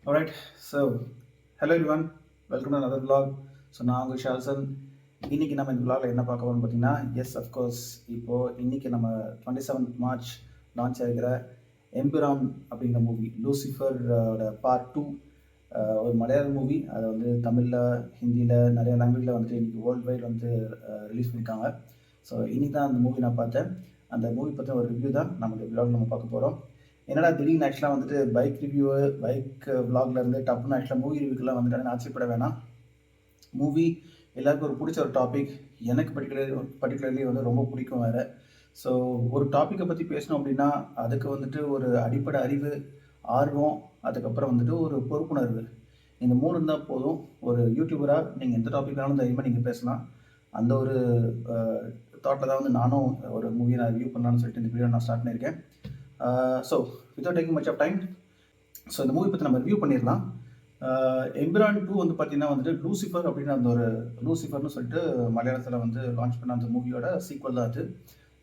Alright, so hello everyone, welcome to another vlog. So நான் உங்கள் ஷால்சன். இன்றைக்கி நம்ம இந்த vlogல என்ன பார்க்க போகிறோம்னு பார்த்தீங்கன்னா, எஸ் அஃப்கோர்ஸ் இப்போது இன்றைக்கி நம்ம 27th மார்ச் லான்ச் ஆகிற எம்பிரான் அப்படிங்கிற மூவி லூசிஃபரோட பார்ட் 2. ஒரு மலையாள மூவி. அதை வந்து தமிழில், ஹிந்தியில், நிறைய லாங்குவேஜில் வந்துட்டு இன்றைக்கி வேர்ல்டு வைட் வந்து ரிலீஸ் பண்ணியிருக்காங்க. ஸோ இன்னைக்கு தான் அந்த மூவி நான் பார்த்தேன். அந்த மூவி பற்றின ஒரு ரிவ்யூ தான் நம்ம இந்த vlogல நம்ம பார்க்க போகிறோம். என்னடா திடீர்னு ஆக்சுவலாக வந்துட்டு பைக் ரிவ்யூ, பைக் இருந்து டப்புன்னு ஆக்சுவலாக மூவி ரிவ்யூக்கெல்லாம் வந்துட்டு ஆச்சரியப்பட வேணாம். மூவி எல்லாருக்கும் ஒரு பிடிச்ச ஒரு டாபிக். எனக்கு பர்டிகுலர்லி வந்து ரொம்ப பிடிக்கும் வேறு. ஸோ ஒரு டாப்பிக்கை பற்றி பேசணும் அப்படின்னா அதுக்கு வந்துட்டு ஒரு அடிப்படை அறிவு, ஆர்வம், அதுக்கப்புறம் வந்துட்டு ஒரு பொறுப்புணர்வு, இந்த 3 இருந்தால் போதும். ஒரு யூடியூபராக நீங்கள் எந்த டாப்பிக்காலும் தைரியமாக நீங்கள் பேசலாம். அந்த ஒரு தாட்டில் தான் வந்து நானும் ஒரு மூவியை நான் ரிவ்யூ பண்ணலான்னு சொல்லிட்டு இந்த வீடியோ நான் ஸ்டார்ட் பண்ணியிருக்கேன். So without taking much of time, so இந்த மூவி பற்றி நம்ம ரிவ்யூ பண்ணிடலாம். எம்பிரான் 2 வந்து பார்த்தீங்கன்னா வந்துட்டு லூசிஃபர் அப்படின்னு அந்த ஒரு லூசிஃபர்னு சொல்லிட்டு மலையாளத்தில் வந்து லான்ச் பண்ண அந்த மூவியோட சீக்வல் தான் அது.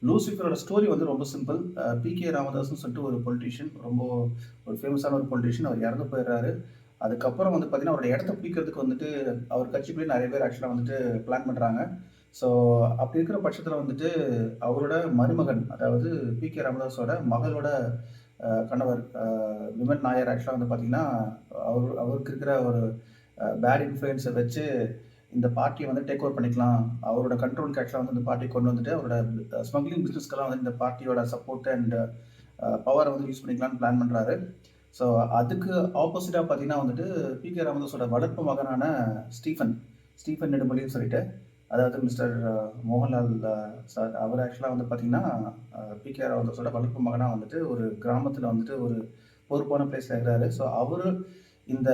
லூசிஃபரோட ஸ்டோரி வந்து ரொம்ப சிம்பிள். பிகே ராமதாஸ்னு சொல்லிட்டு ஒரு பொலிட்டீஷியன், ரொம்ப ஒரு ஃபேமஸான ஒரு பொலிட்டீஷியன். அவர் இறந்து போயிடுறாரு. அதுக்கப்புறம் வந்து பார்த்தீங்கன்னா அவரோட இடத்த பிடிக்கிறதுக்கு வந்துட்டு அவர் கட்சிக்குள்ளேயே நிறைய பேர் ஆக்சுவலாக வந்துட்டு பிளான் பண்ணுறாங்க. ஸோ அப்படி இருக்கிற பட்சத்தில் வந்துட்டு அவரோட மருமகன், அதாவது பிகே ராமதாஸோட மகளோட கணவர் விமல் நாயர் ஆக்சுவலாக வந்து பார்த்திங்கன்னா அவருக்கு இருக்கிற ஒரு பேட் இன்ஃப்ளூயன்ஸை வச்சு இந்த பார்ட்டியை வந்து டேக் ஓவர் பண்ணிக்கலாம், அவரோட கண்ட்ரோலுக்கு ஆக்சுவலாக வந்து இந்த பார்ட்டி கொண்டு வந்துட்டு அவரோட ஸ்மக்லிங் பிஸ்னஸ்க்கெல்லாம் வந்து இந்த பார்ட்டியோட சப்போர்ட் அண்ட் பவரை வந்து யூஸ் பண்ணிக்கலாம்னு பிளான் பண்ணுறாரு. ஸோ அதுக்கு ஆப்போசிட்டாக பார்த்தீங்கன்னா வந்துட்டு பிகே ராமதாஸோட வளர்ப்பு மகனான ஸ்டீஃபன் நெடுமொழின்னு சொல்லிட்டு, அதாவது மிஸ்டர் மோகன்லால் சார், அவர் ஆக்சுவலாக வந்து பார்த்திங்கன்னா பிகே ராமதாஸோட வளர்ப்பு மகனாக வந்துட்டு ஒரு கிராமத்தில் வந்துட்டு ஒரு பொறுப்பான பிளேஸில் இருக்கிறாரு. ஸோ அவர் இந்த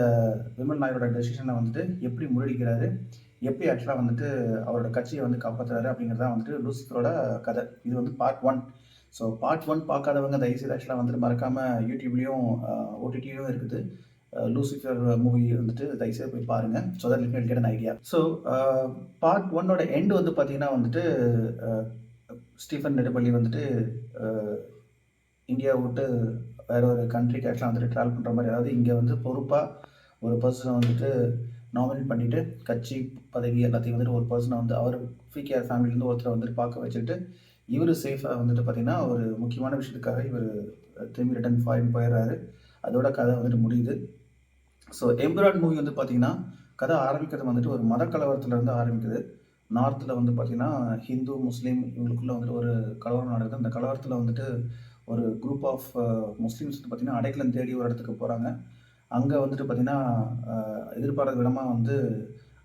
விமல் நாயரோட டெசிஷனை வந்துட்டு எப்படி முறியடிக்கிறாரு, எப்படி ஆக்சுவலாக வந்துட்டு அவரோட கட்சியை வந்து காப்பாற்றுறாரு அப்படிங்கிறதான் வந்துட்டு லூசிஃபரோட கதை. இது வந்து பார்ட் 1. ஸோ பார்ட் 1 பார்க்காதவங்க தயவுசெய்து ஆக்சுவலாக வந்துட்டு மறக்காமல் யூடியூப்லேயும் ஓடிடியும் இருக்குது, லூசிஃபர் மூவி வந்துட்டு தயவுசெய்து போய் பாருங்கள். So that you get an idea. So part 1ஓட எண்டு வந்து பார்த்தீங்கன்னா வந்துட்டு ஸ்டீஃபன் நெடுப்பள்ளி வந்துட்டு இந்தியா விட்டு வேற ஒரு கண்ட்ரிக்கு ஆக்சுவலாக வந்துட்டு ட்ராவல் பண்ணுற மாதிரி, அதாவது இங்கே வந்து பொறுப்பாக ஒரு பர்சனை வந்துட்டு நாமினேட் பண்ணிவிட்டு கட்சி பதவி எல்லாத்தையும் வந்துட்டு ஒரு பர்சனை வந்து அவர் பிகேஆர் ஃபேமிலியிலேருந்து ஒருத்தரை வந்துட்டு பார்க்க வச்சுட்டு இவர் சேஃபாக வந்துட்டு பார்த்திங்கன்னா ஒரு முக்கியமான விஷயத்துக்காக இவர் திரும்பி ரிட்டன் ஃபாரின் போயிடுறாரு. அதோட கதை வந்துட்டு முடியுது. ஸோ எம்பிரான் மூவி வந்து பார்த்திங்கன்னா கதை ஆரம்பிக்கிறது வந்துட்டு ஒரு மதக்கலவரத்துலேருந்து ஆரம்பிக்குது. நார்த்தில் வந்து பார்த்திங்கன்னா ஹிந்து முஸ்லீம் இவங்களுக்குள்ளே வந்துட்டு ஒரு கலவரம் நடக்குது. அந்த கலவரத்தில் வந்துட்டு ஒரு குரூப் ஆஃப் முஸ்லீம்ஸ் வந்து பார்த்திங்கன்னா அடைக்கலம் தேடி ஒரு இடத்துக்கு போகிறாங்க. அங்கே வந்துட்டு பார்த்திங்கன்னா எதிர்பாராத விதமாக வந்து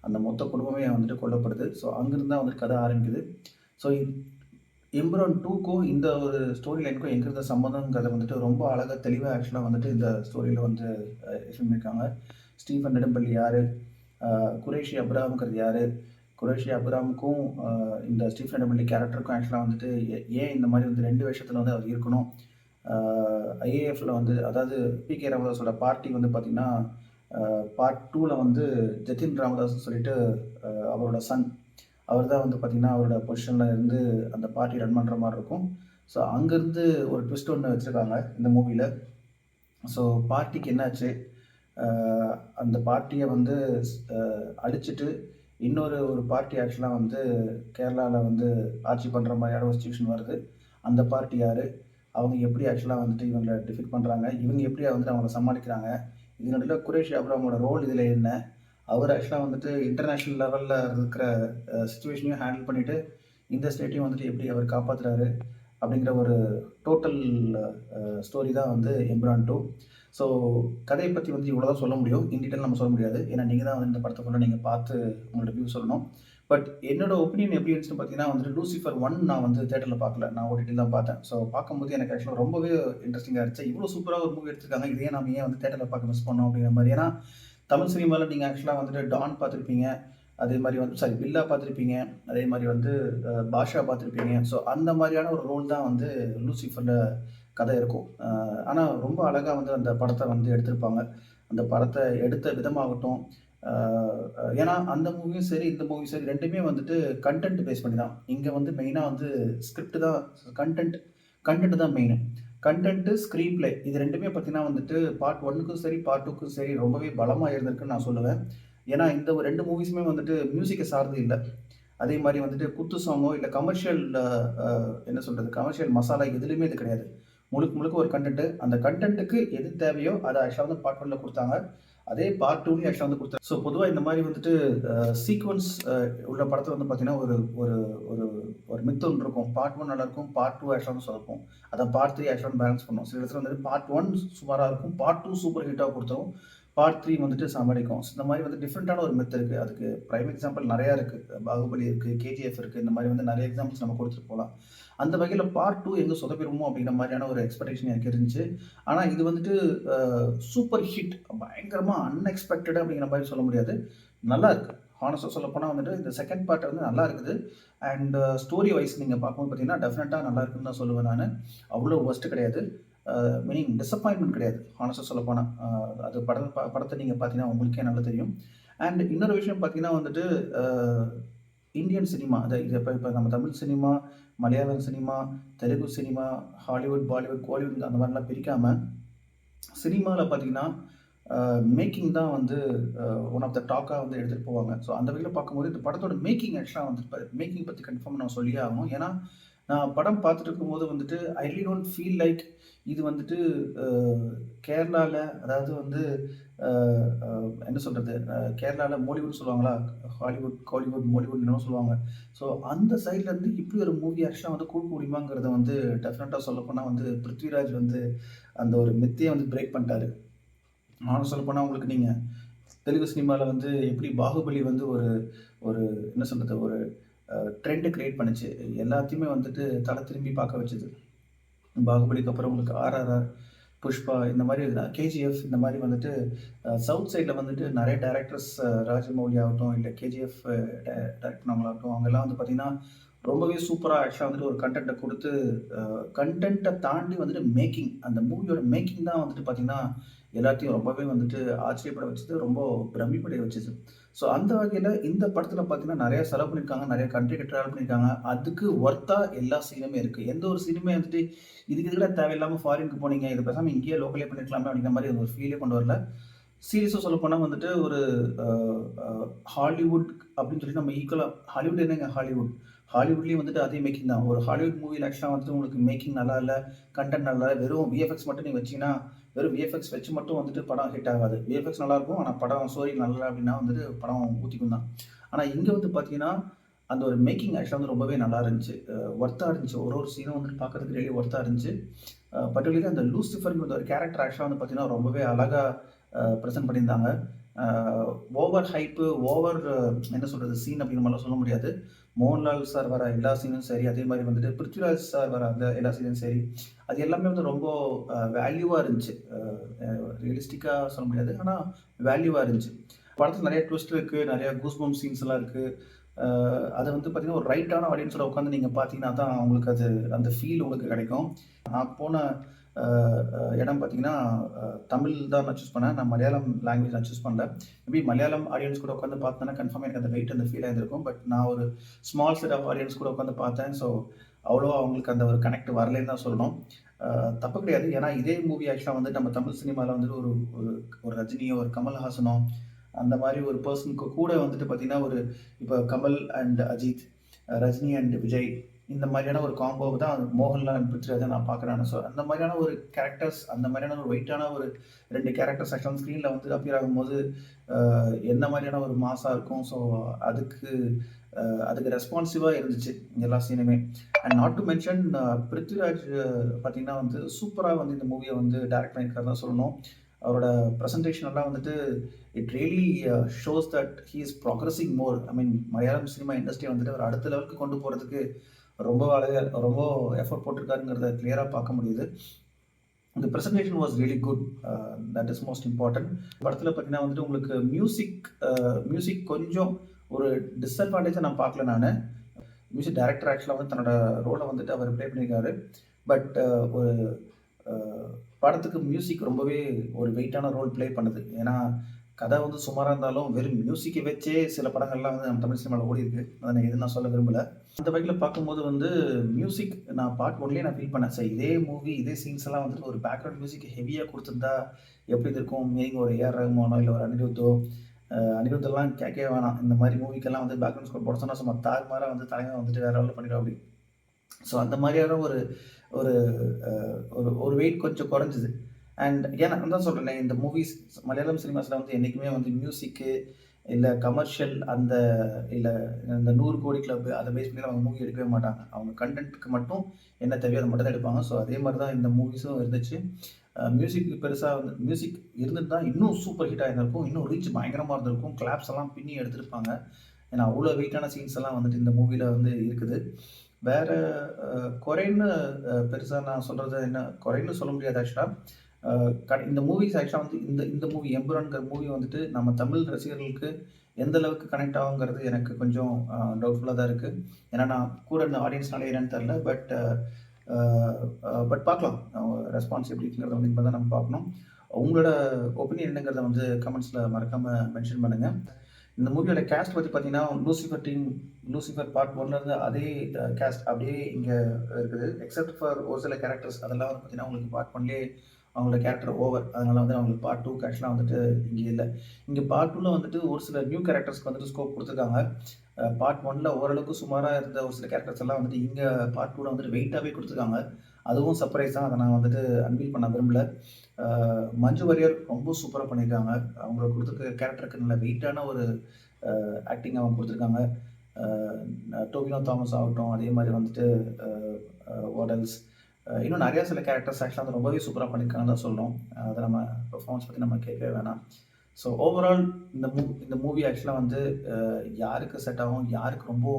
அந்த மொத்த குடும்பமே வந்துட்டு கொல்லப்படுது. ஸோ அங்கேருந்து தான் வந்துட்டு கதை ஆரம்பிக்குது. ஸோ எம்பிரான் 2க்கும் இந்த ஒரு ஸ்டோரி லைனுக்கும் எங்கே இருந்த சம்மந்தங்கிறத வந்துட்டு ரொம்ப அழகாக தெளிவாக ஆக்சுவலாக வந்துட்டு இந்த ஸ்டோரியில் வந்து எக்ஸ்பிளைன் பண்ணியிருக்காங்க. ஸ்டீஃபன் நெடும்பள்ளி யார், குரேஷி அப்ராம்ங்கிறது யார், குரேஷி அப்ராமுக்கும் இந்த ஸ்டீஃபன் நெடும்பள்ளி கேரக்டருக்கும் ஆக்சுவலாக வந்துட்டு ஏன் இந்த மாதிரி வந்து 2 விஷயத்தில் வந்து அவர் இருக்கணும். ஐஏஎஃப்ல வந்து, அதாவது பிகே ராமதாஸோட பார்ட்டி வந்து பார்த்திங்கன்னா பார்ட் 2ல் வந்து ஜதின் ராமதாஸ்ன்னு சொல்லிட்டு அவரோட சன், அவர் தான் வந்து பார்த்திங்கன்னா அவரோட பொசிஷனில் இருந்து அந்த பார்ட்டி ரன் பண்ணுற மாதிரி இருக்கும். ஸோ அங்கேருந்து ஒரு ட்விஸ்ட் ஒன்று வச்சுருக்காங்க இந்த மூவியில். ஸோ பார்ட்டிக்கு என்னாச்சு, அந்த பார்ட்டியை வந்து அழிச்சிட்டு ஒரு பார்ட்டி ஆக்சுவலாக வந்து கேரளாவில் வந்து ஆட்சி பண்ணுற மாதிரியான ஒரு சுச்சுவேஷன் வருது. அந்த பார்ட்டி யார், அவங்க எப்படி ஆக்சுவலாக வந்துட்டு இவங்களை டிஃபீட் பண்ணுறாங்க, இவங்க எப்படி வந்துட்டு அவங்கள சமாளிக்கிறாங்க, இதனுடைய குரேஷி அப்ராமோட ரோல் இதில் என்ன, அவர் ஆக்சுவலாக வந்துட்டு இன்டர்நேஷ்னல் லெவலில் இருக்கிற சுச்சுவேஷனையும் ஹேண்டில் பண்ணிவிட்டு இந்த ஸ்டேட்டையும் வந்துட்டு எப்படி அவர் காப்பாற்றுறாரு அப்படிங்கிற ஒரு டோட்டல் ஸ்டோரி தான் வந்து எம்பிரான் 2. ஸோ கதையை பற்றி வந்து இவ்வளோ தான் சொல்ல முடியும். இன் டீட்டெயில் நம்ம சொல்ல முடியாது, ஏன்னா நீங்கள் தான் வந்து இந்த படத்தை கொண்டு நீங்கள் பார்த்து உங்களோட வியூ சொல்லணும். பட் என்னோட ஒப்பீனியன் எப்படி இருந்துச்சுன்னு பார்த்தீங்கன்னா வந்துட்டு லூசிஃபர் 1 நான் வந்து தேட்டரில் பார்க்கல, நான் ஓடிடியில் தான் பார்த்தேன். ஸோ பார்க்கும்போது எனக்கு ஆக்சுவலாக ரொம்பவே இன்ட்ரெஸ்டிங்காக இருந்துச்சு. இவ்வளோ சூப்பராக ஒரு மூவி எடுத்திருக்காங்க, இதே நம்ம ஏன் வந்து தேட்டரில் பார்க்க மிஸ் பண்ணோம் அப்படிங்கிற மாதிரி. ஏன்னா தமிழ் சினிமாவில் நீங்கள் ஆக்சுவலாக வந்துட்டு டான் பார்த்துருப்பீங்க, அதே மாதிரி வந்து பில்லா பார்த்துருப்பீங்க, அதே மாதிரி வந்து பாஷா பார்த்துருப்பீங்க. ஸோ அந்த மாதிரியான ஒரு ரோல் தான் வந்து லூசிஃபரில் கதை இருக்கும். ஆனால் ரொம்ப அழகாக வந்து அந்த படத்தை வந்து எடுத்திருப்பாங்க. அந்த படத்தை எடுத்த விதமாகட்டும், ஏன்னா அந்த மூவியும் சரி இந்த மூவியும் சரி 2மே வந்துட்டு கண்டென்ட் பேஸ் பண்ணி தான். இங்கே வந்து மெயினாக வந்து ஸ்கிரிப்ட் தான், கண்டென்ட் தான் மெயின். கன்டென்ட்டு, ஸ்க்ரீன் ப்ளே இது 2மே பார்த்தீங்கன்னா வந்துட்டு பார்ட் 1க்கும் சரி, பார்ட் 2க்கும் சரி ரொம்பவே பலமா இருந்திருக்குன்னு நான் சொல்லுவேன். ஏன்னா, இந்த ஒரு 2 மூவிஸுமே வந்துட்டு மியூசிக்க சார்ந்து இல்ல. அதே மாரி வந்துட்டு குத்து சாங்கோ இல்ல கமர்ஷியல் அ என்ன சொல்றது? கமர்ஷியல் மசாலா எதுலயுமே இது கிடையாது. முழுக்க முழுக்க ஒரு கன்டென்ட். அந்த கன்டென்ட்‌க்கு எது தேவையோ அத ஆக்சுவலா வந்து பார்ட் 1ல குடுத்தாங்க. அதே பார்ட் 2லயும் ஆக்சுவலா வந்து குடுத்தாங்க. ஸோ பொதுவா இந்த மாரி வந்துட்டு சீக்வென்ஸ் உள்ள படத்துல வந்து பார்த்தீங்கன்னா, ஒரு ஒரு ஒரு ஒரு மித் ஒண்ணு இருக்கும். பார்ட் 1 நல்லாருக்கும். பார்ட் 2 ஆக்சுவலா வந்து சொதப்பும். அதான் பார்ட் 3 ஆக்சுவலா வந்து பேலன்ஸ் பண்ணும். சில இடத்துல வந்துட்டு பார்ட் 1 சுமாரா இருக்கும். பார்ட் 2 சூப்பர் ஹிட்டா குடுத்துரும். பார்ட் 3 வந்துட்டு சாகடிக்கும். இந்த மாரி வந்து டிஃபரண்டான ஒரு மெத் இருக்கு. அதுக்கு பிரைம் எக்ஸாம்பிள் நெறையா இருக்கு. பாகுபலி இருக்கு, கேஜிஎஃப் இருக்கு. இந்த மாரி வந்து நெறைய எக்ஸாம்பிள்ஸ் நம்ம குடுத்துட்டு போலாம். அந்த வகையில பார்ட் 2 எங்க சொதப்பிருமோ அப்படிங்கிற மாரியான ஒரு எக்ஸ்பெக்டேஷன் எனக்கு இருந்துச்சு. ஆனா இது வந்துட்டு அ சூப்பர் ஹிட் பயங்கரமா அன்எக்ஸ்பெக்டட் அப்படிங்கிற மாரி சொல்ல முடியாது. நல்லா இருக்கு. ஹானஸ்ட்டா சொல்லப்போனா வந்துட்டு இந்த செகண்ட் பார்ட் வந்து நல்லா இருக்குது. அண்ட் ஸ்டோரி வைஸ் நீங்க பார்க்கும்போது பார்த்தீங்கன்னா, டெஃபினட்டா நல்லா இருக்குன்னு தான் சொல்லுவேன் நானு. அவ்வளோ வொர்ஸ்ட் கிடையாது. மீனிங் டிசப்பாயின்ட்மென்ட் கிடையாது. ஹானஸ்ட்டா சொல்லப்போனா. அது படத்த நீங்க பார்த்தீங்கன்னா உங்களுக்கே நல்லா தெரியும். அண்ட் இன்னொரு விஷயம் பார்த்தீங்கன்னா வந்துட்டு, அ இந்தியன் சினிமா இது இப்ப இப்ப நம்ம Tamil cinema, Malayalam cinema, Telugu cinema, Hollywood, Bollywood, Kollywood அந்த மாரிலாம் பிரிக்காம, சினிமால பார்த்தீங்கன்னா, அ மேக்கிங் தான் வந்து ஒன் ஆஃப் த டாக்கா வந்து எடுத்துட்டு போவாங்க. ஸோ அந்த வகையில பார்க்கும்போது இந்த படத்தோட மேக்கிங் ஆக்சுவலா வந்து மேக்கிங் பத்தி கன்ஃபார்மா நான் சொல்லியே ஆகணும். ஏன்னா, நான் படம் பார்த்துட்டு இருக்கும்போது வந்துட்டு I really don't feel like இது வந்துட்டு அ கேரளால அதாவது வந்து அ அ என்ன சொல்றது? கேரளால மோலிவுட் சொல்லுவாங்களா? ஹாலிவுட், கோலிவுட், மோலிவுட் என்னமோ சொல்லுவாங்க. ஸோ அந்த சைட்லருந்து இப்படி ஒரு மூவி ஆக்சுவலா வந்து குடுக்க முடியுமாங்கிறத வந்து டெஃபினட்டா சொல்லப்போனா வந்து பிருத்விராஜ் வந்து அந்த ஒரு மித்தையே வந்து பிரேக் பண்ணிட்டாரு. நானும் சொல்லப்போனா உங்களுக்கு நீங்க தெலுங்கு சினிமால வந்து எப்படி பாகுபலி வந்து ஒரு ஒரு என்ன சொல்றது? ஒரு ட்ரெண்ட் கிரியேட் பண்ணுச்சு. எல்லாத்தையுமே வந்துட்டு தல திரும்பி பார்க்க வச்சது. பாகுபலிக்கு அப்புறம் உங்களுக்கு ஆர்ஆர்ஆர், புஷ்பா இந்த மாரி கேஜிஎஃப் இந்த மாரி வந்துட்டு சவுத் சைட்ல வந்துட்டு நெறைய டைரக்டர்ஸ் ராஜமௌலி ஆகட்டும், இல்ல கேஜிஎஃப் டைரக்ட் பண்ணவங்களாகட்டும், அவங்கலாம் வந்து பார்த்தீங்கன்னா, ரொம்பவே சூப்பரா ஆக்சுவலா வந்துட்டு ஒரு கன்டென்ட்ட குடுத்து, கன்டென்ட்ட தாண்டி வந்துட்டு மேக்கிங் அந்த மூவியோட மேக்கிங் தான் வந்துட்டு பார்த்தீங்கன்னா, எல்லாத்தையும் ரொம்பவே வந்துட்டு ஆச்சரியப்பட வச்சது. ரொம்ப பிரமிப்படைய வச்சுச்சு. ஸோ அந்த வகையில இந்த படத்துல பார்த்தீங்கன்னா, நெறைய செலவு பண்ணியிருக்காங்க. நெறைய கண்ட்ரிக்கு ட்ராவல் பண்ணியிருக்காங்க. அதுக்கு ஒர்த்தா எல்லா சீனுமே இருக்கு. எந்த ஒரு சீனுமே வந்துட்டு, இதுக்கு எதுக்குடா தேவையில்லாம ஃபாரினுக்கு போனீங்க? இது பேசாம இங்கேயே லோக்கல்லே பண்ணியிருக்கலாமே அப்படிங்கிற மாரி ஒரு ஃபீலே கொண்டு வரல. சீரியஸா சொல்லப்போனா வந்துட்டு ஒரு அ அ ஹாலிவுட் அப்படின்னு சொல்லி நம்ம ஈக்குவலா ஹாலிவுட் என்னங்க ஹாலிவுட்? ஹாலிவுட்லயும் வந்துட்டு அதே மேக்கிங் தான். ஒரு ஹாலிவுட் மூவில ஆக்சுவலா வந்துட்டு உங்களுக்கு மேக்கிங் நல்லா இல்ல, கன்டென்ட் நல்லா இல்ல, வெறும் விஎஃப்எக்ஸ் மட்டும் நீங்க வச்சீங்கன்னா, வெறும் விஎஃப்எக்ஸ் வச்சு மட்டும் வந்துட்டு படம் ஹிட் ஆகாது. விஎஃப்எக்ஸ் நல்லாருக்கும். ஆனா படம் ஸ்டோரி நல்லா இல்ல அப்படின்னா வந்துட்டு படம் ஊத்திக்கும் தான். ஆனா இங்க வந்து பார்த்தீங்கன்னா, அந்த ஒரு மேக்கிங் ஆக்சுவலா வந்து ரொம்பவே நல்லா இருந்துச்சு. ஒர்த்தா இருந்துச்சு. ஒரு ஒரு சீனும் வந்துட்டு பார்க்கறதுக்கு ரியலி ஒர்த்தா இருந்துச்சு. பர்ட்டிகுலர்லி அந்த லூசிஃபர்ங்கிற ஒரு கேரக்டர் ஆக்சுவலா வந்து பார்த்தீங்கன்னா, ரொம்பவே அழகா பிரசன்ட் பண்ணியிருந்தாங்க. அ ஓவர் ஹைப்பு, ஓவர் என்ன சொல்றது? சீன் அப்படிங்கிற மாரிலாம் சொல்ல முடியாது. மோகன்லால் சார் வர எல்லா சீனும் சரி, அதே மாரி வந்துட்டு பிருத்விராஜ் சார் வர அந்த எல்லா சீனும் சரி, அது எல்லாமே வந்து ரொம்ப வேல்யூவா இருந்துச்சு. ரியலிஸ்டிக்கா சொல்ல முடியாது. ஆனா வேல்யூவா இருந்துச்சு. படத்துல நெறைய ட்விஸ்ட் இருக்கு. நெறைய கூஸ்பம்ப் சீன்ஸ்லாம் இருக்கு. அத வந்து பார்த்தீங்கன்னா, ஒரு ரைட்டான ஆடியன்ஸோட உட்காந்து நீங்க பார்த்தீங்கன்னா தான் உங்களுக்கு அது அந்த ஃபீல் உங்களுக்கு கிடைக்கும். நான் போன அ அ இடம் பார்த்தீங்கன்னா, தமிழ் தான் நான் சூஸ் பண்ணேன். நான் மலையாளம் லாங்குவேஜ் நான் சூஸ் பண்ணல. மேபி மலையாளம் ஆடியன்ஸ் கூட உட்காந்து பார்த்தேன்னா, கன்ஃபார்மா எனக்கு அந்த வெயிட், அந்த ஃபீல் ஆயிருந்திருக்கும். பட் நான் ஒரு ஸ்மால் செட் ஆஃப் ஆடியன்ஸ் கூட உட்காந்து பார்த்தேன். ஸோ, அவ்வளவா அவங்களுக்கு அந்த ஒரு கனெக்ட் வரலன்னு தான் சொல்லணும். தப்பு கிடையாது. ஏன்னா, இதே மூவி ஆக்சுவலா வந்து நம்ம தமிழ் சினிமால வந்துட்டு ஒரு ஒரு ஒரு ரஜினியோ, ஒரு கமல்ஹாசனோ அந்த மாரி ஒரு பெர்சனுக்கு கூட வந்துட்டு பார்த்தீங்கன்னா, ஒரு இப்ப கமல் அண்ட் அஜித், ரஜினி அண்ட் விஜய் இந்த மாதிரியான ஒரு காம்போ தான் மோகன்லால் அண்ட் பிருத்விராஜா நான் பார்க்குறேன். ஸோ அந்த மாதிரியான ஒரு கேரக்டர்ஸ், அந்த மாதிரியான ஒரு வெயிட்டான ஒரு 2 கேரக்டர்ஸ் ஆக்சுவலா ஸ்க்ரீன்ல வந்து அப்பியர் ஆகும்போது, அ என்ன மாதிரியான ஒரு மாஸா இருக்கும். ஸோ அதுக்கு அதுக்கு ரெஸ்பான்சிவா இருந்துச்சு எல்லா சீனுமே. And not to mention Prithviraj பார்த்தீங்கன்னா வந்து சூப்பரா வந்து இந்த மூவிய வந்து டைரக்ட் பண்ணியிருக்காருன்னு தான் சொல்லணும். அவரோட பிரசன்டேஷன் எல்லாம் வந்துட்டு it really shows that he is progressing more. I mean Malayalam cinema இண்டஸ்ட்ரிய வந்துட்டு ஒரு அடுத்த லெவலுக்கு கொண்டு போறதுக்கு ரொம்ப அழகா ரொம்ப எஃபோர்ட் போட்டிருக்காருங்கிறத கிளியரா பார்க்க முடியுது. The presentation was really good. That is most important. படத்துல பார்த்தீங்கன்னா வந்துட்டு உங்களுக்கு மியூசிக் கொஞ்சம் ஒரு டிஸ்அட்வான்டேஜா நான் பார்க்கல நானு. மியூசிக் டைரக்டர் ஆக்சுவலா வந்து தன்னோட ரோல வந்துட்டு அவர் ப்ளே பண்ணியிருக்காரு. பட் ஒரு அ படத்துக்கு மியூசிக் ரொம்பவே ஒரு வெயிட்டான ரோல் ப்ளே பண்ணுது. ஏன்னா, கதை வந்து சுமாரா இருந்தாலும், வெறும் மியூசிக்க வச்சே சில படங்கள்லாம் வந்து நம்ம தமிழ் சினிமால ஓடியிருக்கு. அத நான் எதுவும் நான் சொல்ல விரும்பல. அந்த வகையில பார்க்கும்போது வந்து மியூசிக் நான் பார்ட் 1லயே நான் ஃபீல் பண்ணேன். சரி இதே மூவி, இதே சீன்ஸ் எல்லாம் வந்துட்டு ஒரு பேக்கிரவுண்ட் மியூசிக் ஹெவியா குடுத்திருந்தா எப்படி இருந்திருக்கும்? மீனிங் ஒரு ஏஆர் ரகுமானோ, இல்ல ஒரு அனிருத்தோ, அனிருத்தெல்லாம் கேட்கவே வேணாம். இந்த மாரி மூவிக்கெல்லாம் வந்து பேக்கிரவுண்ட் ஸ்கோர் போட சொன்னா சும்மா தாறுமாறா வந்து தலைவன் வந்துட்டு வேற லெவல்ல பண்ணிடுவாப்படி. ஸோ அந்த மாரியான ஒரு ஒரு அ ஒரு ஒரு வெயிட் கொஞ்சம் குறைஞ்சது. அண்ட் ஏன்னா நான் தான் சொல்றேனே, இந்த மூவிஸ் மலையாளம் சினிமாஸ்ல வந்து என்னைக்குமே வந்து மியூசிக்கு, இல்ல கமர்ஷியல் அந்த இல்ல இந்த 100 கோடி கிளப் அத பேஸ் பண்ணி அவங்க மூவி எடுக்கவே மாட்டாங்க. அவங்க கன்டென்ட்க்கு மட்டும் என்ன தேவையோ அத மட்டும் தான் எடுப்பாங்க. ஸோ அதே மாரி தான் இந்த மூவிஸும் இருந்துச்சு. மியூசிக் பெருசா வந்து மியூசிக் இருந்திருந்தா இன்னும் சூப்பர் ஹிட் ஆயிருந்திருக்கும். இன்னும் ரீச் பயங்கரமா இருந்திருக்கும். கிளாப்ஸ் எல்லாம் பின்னி எடுத்திருப்பாங்க. ஏன்னா அவ்வளோ வெயிட்டான சீன்ஸ் எல்லாம் வந்துட்டு இந்த மூவில வந்து இருக்குது. வேற குறைன்னு பெருசா நான் சொல்றது என்ன குறைன்னு சொல்ல முடியாது ஆக்சுவலா. அ இந்த மூவிஸ் ஆக்சுவலா வந்து இந்த இந்த மூவி எம்புரான்ங்கிற மூவி வந்துட்டு நம்ம தமிழ் ரசிகர்களுக்கு எந்த அளவுக்கு கனெக்ட் ஆகுங்கிறது எனக்கு கொஞ்சம் டவுட்ஃபுல்லா தான் இருக்கு. ஏன்னா நான் கூட இருந்த ஆடியன்ஸ்னால என்னன்னு தெரியல. பட் பார்க்கலாம். ரெஸ்பான்ஸ் எப்படி இருக்குங்கிறத வந்து இனிமே தான் நம்ம பார்க்கணும். உங்களோட ஒப்பீனியன் என்னங்கிறத வந்து கமெண்ட்ஸ்ல மறக்காம மென்ஷன் பண்ணுங்க. இந்த மூவியோட கேஸ்ட் பத்தி பார்த்தீங்கன்னா, லூசிஃபர் டீம் லூசிஃபர் பார்ட் 1ல இருந்து அதே கேஸ்ட் அப்படியே இங்க இருக்குது. எக்ஸெப்ட் ஃபார் ஒரு சில கேரக்டர்ஸ் அதெல்லாம் வந்து பார்த்தீங்கன்னா, உங்களுக்கு பார்ட் 1லயே அவங்களோட கேரக்டர் ஓவர். அதனால வந்து அவங்களுக்கு பார்ட் 2க்கு ஆக்சுவலா வந்துட்டு இங்க இல்ல. இங்க பார்ட் 2ல வந்துட்டு ஒரு சில நியூ கேரக்டர்ஸ்க்கு வந்துட்டு ஸ்கோப் குடுத்துருக்காங்க. பார்ட் 1ல ஓரளவுக்கு சுமாரா இருந்த ஒரு சில கேரக்டர்ஸ் எல்லாம் வந்துட்டு இங்க பார்ட் 2ல வந்துட்டு வெயிட்டாவே குடுத்துருக்காங்க. அதுவும் சர்ப்ரைஸ் தான். அத நான் வந்துட்டு அன்வீல் பண்ண விரும்பல. அ மஞ்சு வாரியர் ரொம்ப சூப்பரா பண்ணியிருக்காங்க. அவங்களுக்கு குடுத்துருக்க கேரக்டருக்கு நல்ல வெயிட்டான ஒரு ஆக்டிங் அவங்க குடுத்துருக்காங்க. டோவினோ தாமஸ் ஆகட்டும், அதே மாரி வந்துட்டு அ அ வாட் எல்ஸ் இன்னும் நெறைய சில கேரக்டர்ஸ் ஆக்சுவலா வந்து ரொம்பவே சூப்பரா பண்ணியிருக்காங்கன்னு தான் சொல்லணும். அத நம்ம பெர்ஃபார்மன்ஸ் பத்தி நம்ம கேட்கவே வேணாம். ஸோ ஓவரால் இந்த மூவி ஆக்சுவலா வந்து யாருக்கு செட் ஆகும், யாருக்கு ரொம்ப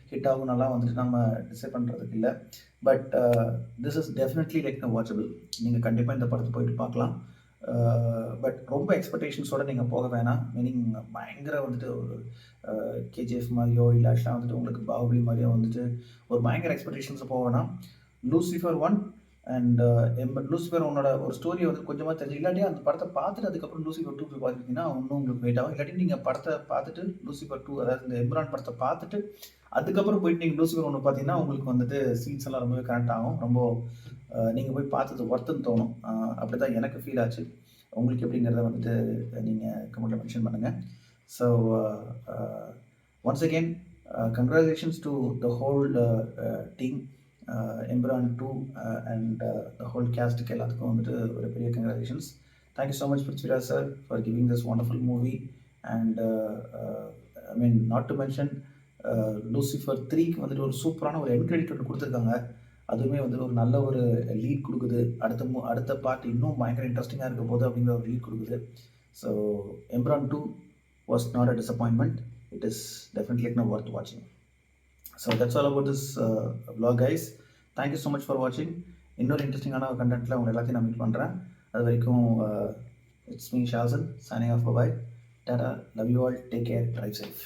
ஹிட் ஆகும்னலாம் வந்துட்டு நம்ம டிசைட் பண்றதுக்கு இல்ல. But this is definitely like watchable. நீங்க கண்டிப்பா இந்த படத்த போயிட்டு பார்க்கலாம். பட் ரொம்ப எக்ஸ்பெக்டேஷன்ஸோட நீங்க போக வேணாம். மீனிங் பயங்கர வந்துட்டு ஒரு கேஜிஎஃப் மாரியோ, இல்ல ஆக்சுவலா வந்துட்டு உங்களுக்கு பாகுபலி மாரியோ வந்துட்டு ஒரு பயங்கர எக்ஸ்பெக்டேஷன்ஸ் போ வேணாம். லூசிஃபர் 1 அண்ட் லூசிஃபர் 1ஓட ஒரு ஸ்டோரிய வந்து கொஞ்சமா தெரிஞ்சு இல்லாட்டி அந்த படத்த பார்த்துட்டு அதுக்கப்புறம் லூசிஃபர் 2 போய் பார்த்துட்டீங்கன்னா, இன்னும் உங்களுக்கு வெயிட் ஆகும். இல்லாட்டி நீங்க படத்த பார்த்துட்டு லூசிஃபர் 2 அதாவது இந்த எம்புரான் படத்த பார்த்துட்டு, அதுக்கப்புறம் போயிட்டு நீங்க லூசிஃபர் 1 பார்த்தீங்கன்னா, உங்களுக்கு வந்துட்டு சீன்ஸ் எல்லாம் ரொம்பவே கனெக்ட் ஆகும். ரொம்ப நீங்க போய் பார்த்தது ஒர்த்துன்னு தோணும். அப்படிதான் எனக்கு ஃபீல் ஆச்சு. உங்களுக்கு எப்படிங்கிறத வந்துட்டு நீங்க கமெண்ட்ல மென்ஷன் பண்ணுங்க. So once again congratulations to the whole team Empuraan 2 and the whole கேஸ்ட்டுக்கு எல்லாத்துக்கும் வந்துட்டு ஒரு பெரிய congratulations. Thank you so much Prithviraj sir for giving this wonderful movie and I mean not to mention Lucifer 3க்கு வந்துட்டு ஒரு சூப்பரான ஒரு எண்ட் கிரெடிட் ஒன்று குடுத்துருக்காங்க. அதுவுமே வந்துட்டு ஒரு நல்ல ஒரு லீட் குடுக்குது. அடுத்த பார்ட் இன்னும் பயங்கர இன்ட்ரஸ்டிங்கா இருக்க போகுது அப்படிங்கிற ஒரு லீட் குடுக்குது. So Empuraan 2 was not a disappointment. It is definitely worth watching. So that's all about this vlog guys. Thank you so much for watching. இன்னொரு இன்ட்ரெஸ்டிங்கான கண்டென்ட்ல உங்க எல்லாத்தையும் நான் மீட் பண்றேன். அது வரைக்கும் it's me Shasan signing off. Bye bye. Tata. Love you all. Take care. Drive safe.